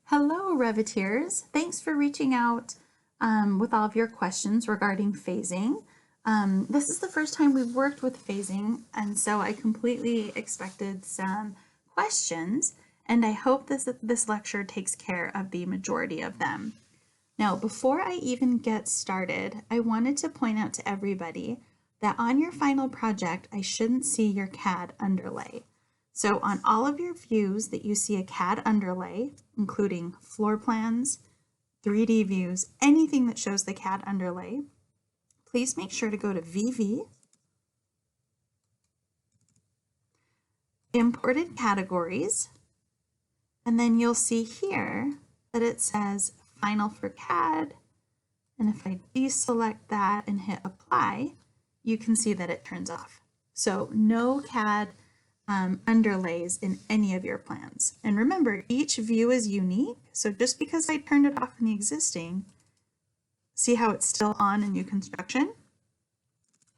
Hello, Reviteers. Thanks for reaching out with all of your questions regarding phasing. This is the first time we've worked with phasing, and so I completely expected some questions, and I hope this lecture takes care of the majority of them. Now, before I even get started, I wanted to point out to everybody that on your final project, I shouldn't see your CAD underlay. So on all of your views that you see a CAD underlay, including floor plans, 3D views, anything that shows the CAD underlay, please make sure to go to VV, Imported Categories, and then you'll see here that it says Final for CAD, and if I deselect that and hit Apply, you can see that it turns off. So no CAD underlays in any of your plans. And remember, each view is unique. So just because I turned it off in the existing, see how it's still on in new construction?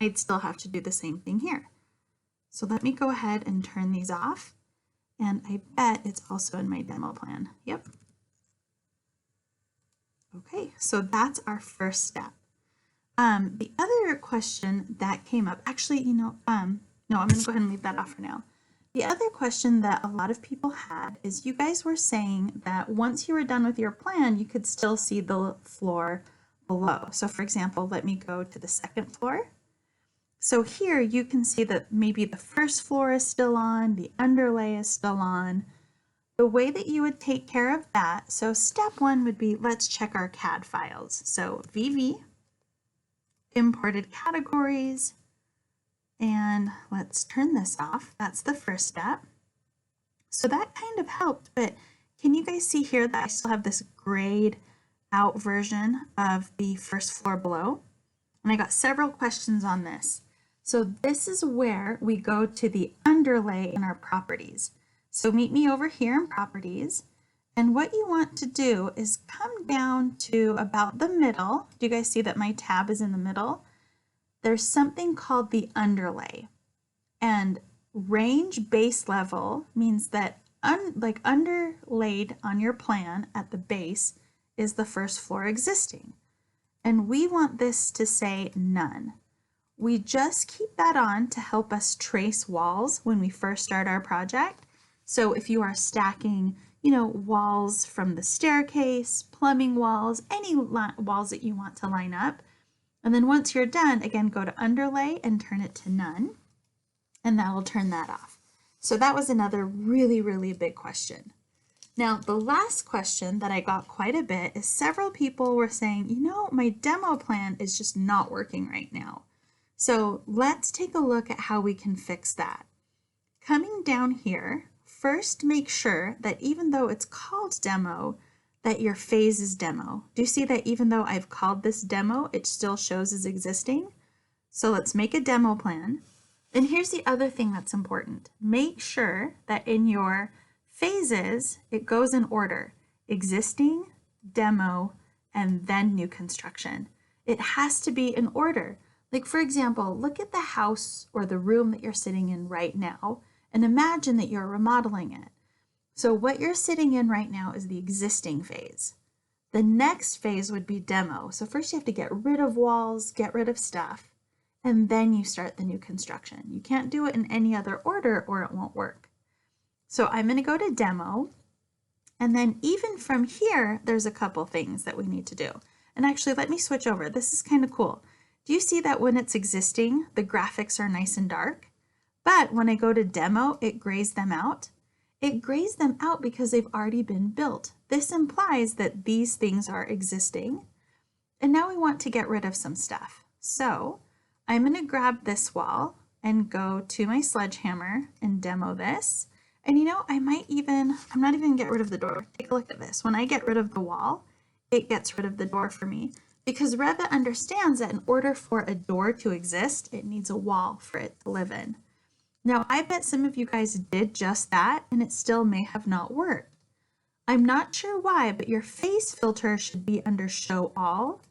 I'd still have to do the same thing here. So let me go ahead and turn these off. And I bet it's also in my demo plan. Yep. Okay, so that's our first step. The other question that came up, actually, no, I'm going to go ahead and leave that off for now. The other question that a lot of people had is you guys were saying that once you were done with your plan, you could still see the floor below. So for example, let me go to the second floor. So here you can see that maybe the first floor is still on, the underlay is still on. The way that you would take care of that, so step one would be, let's check our CAD files. So VV, Imported Categories, and let's turn this off. That's the first step. So that kind of helped, but can you guys see here that I still have this grayed out version of the first floor below? And I got several questions on this. So this is where we go to the underlay in our properties. So meet me over here in properties. And what you want to do is come down to about the middle. Do you guys see that my tab is in the middle? There's something called the underlay, and range base level means that underlaid on your plan at the base is the first floor existing. And we want this to say none. We just keep that on to help us trace walls when we first start our project. So if you are stacking, walls from the staircase, plumbing walls, any walls that you want to line up, and then once you're done, again, go to underlay and turn it to none, and that will turn that off. So that was another really, really big question. Now, the last question that I got quite a bit is several people were saying, my demo plan is just not working right now. So let's take a look at how we can fix that. Coming down here, first make sure that even though it's called demo, that your phase is demo. Do you see that even though I've called this demo, it still shows as existing? So let's make a demo plan. And here's the other thing that's important. Make sure that in your phases, it goes in order: existing, demo, and then new construction. It has to be in order. Like for example, look at the house or the room that you're sitting in right now and imagine that you're remodeling it. So what you're sitting in right now is the existing phase. The next phase would be demo. So first you have to get rid of walls, get rid of stuff, and then you start the new construction. You can't do it in any other order or it won't work. So I'm going to go to demo, and then even from here, there's a couple things that we need to do. And actually, let me switch over. This is kind of cool. Do you see that when it's existing, the graphics are nice and dark? But when I go to demo, it grays them out. It grays them out because they've already been built. This implies that these things are existing. And now we want to get rid of some stuff. So I'm going to grab this wall and go to my sledgehammer and demo this. And I'm not even going to get rid of the door. Take a look at this. When I get rid of the wall, it gets rid of the door for me. Because Revit understands that in order for a door to exist, it needs a wall for it to live in. Now, I bet some of you guys did just that, and it still may have not worked. I'm not sure why, but your face filter should be under Show All,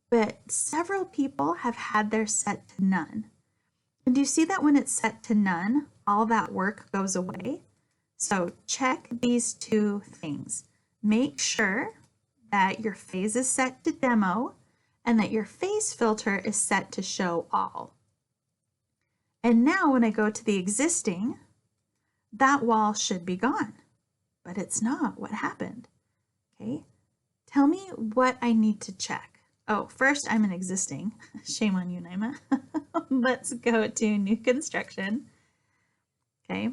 but several people have had theirs set to none. And do you see that when it's set to none, all that work goes away? So check these two things. make sure that your phase is set to demo and that your phase filter is set to show all. And now when I go to the existing, that wall should be gone, but it's not. What happened? Okay, tell me what I need to check. Oh, first I'm an existing. Shame on you, Naima. Let's go to new construction. Okay,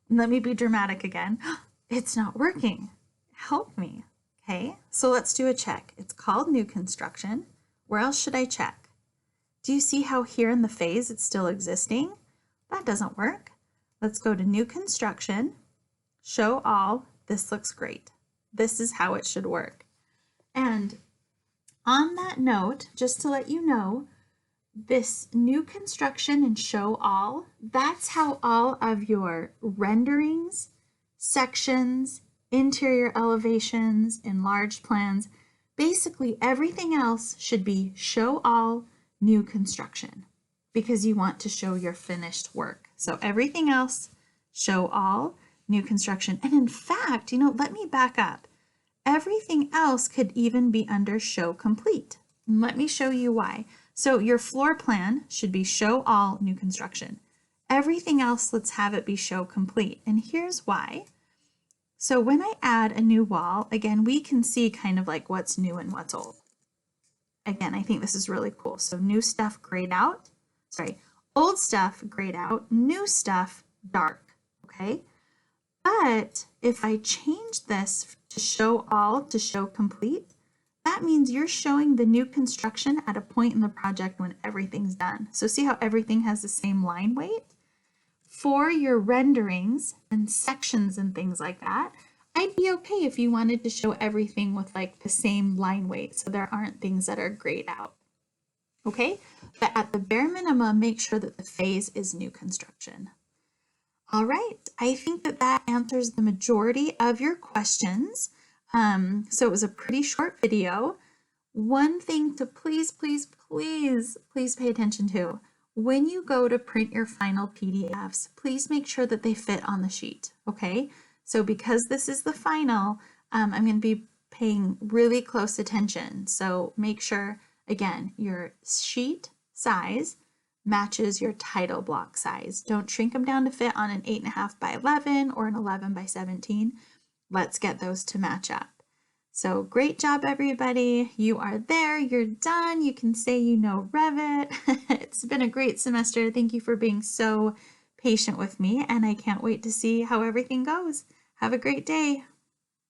let me be dramatic again. It's not working. Help me. Okay, so let's do a check. It's called new construction. Where else should I check? Do you see how here in the phase it's still existing? That doesn't work. Let's go to new construction, show all. This looks great. This is how it should work. And on that note, just to let you know, this new construction and show all, that's how all of your renderings, sections, interior elevations, enlarged plans, basically everything else should be show all new construction because you want to show your finished work. So everything else, show all new construction. And in fact, let me back up. Everything else could even be under show complete. And let me show you why. So your floor plan should be show all new construction. Everything else, let's have it be show complete. And here's why. So when I add a new wall, again, we can see kind of like what's new and what's old. Again, I think this is really cool. So new stuff grayed out, old stuff grayed out, new stuff dark, okay? But if I change this to show all to show complete, that means you're showing the new construction at a point in the project when everything's done. So see how everything has the same line weight? For your renderings and sections and things like that, I'd be okay if you wanted to show everything with like the same line weight so there aren't things that are grayed out. Okay, but at the bare minimum, make sure that the phase is new construction. All right, I think that answers the majority of your questions. So it was a pretty short video. One thing to please pay attention to. When you go to print your final PDFs, please make sure that they fit on the sheet, okay? So because this is the final, I'm going to be paying really close attention. So make sure, again, your sheet size matches your title block size. Don't shrink them down to fit on an 8.5 by 11 or an 11 by 17. Let's get those to match up. So great job, everybody. You are there. You're done. You can say you know Revit. It's been a great semester. Thank you for being so patient with me, and I can't wait to see how everything goes. Have a great day.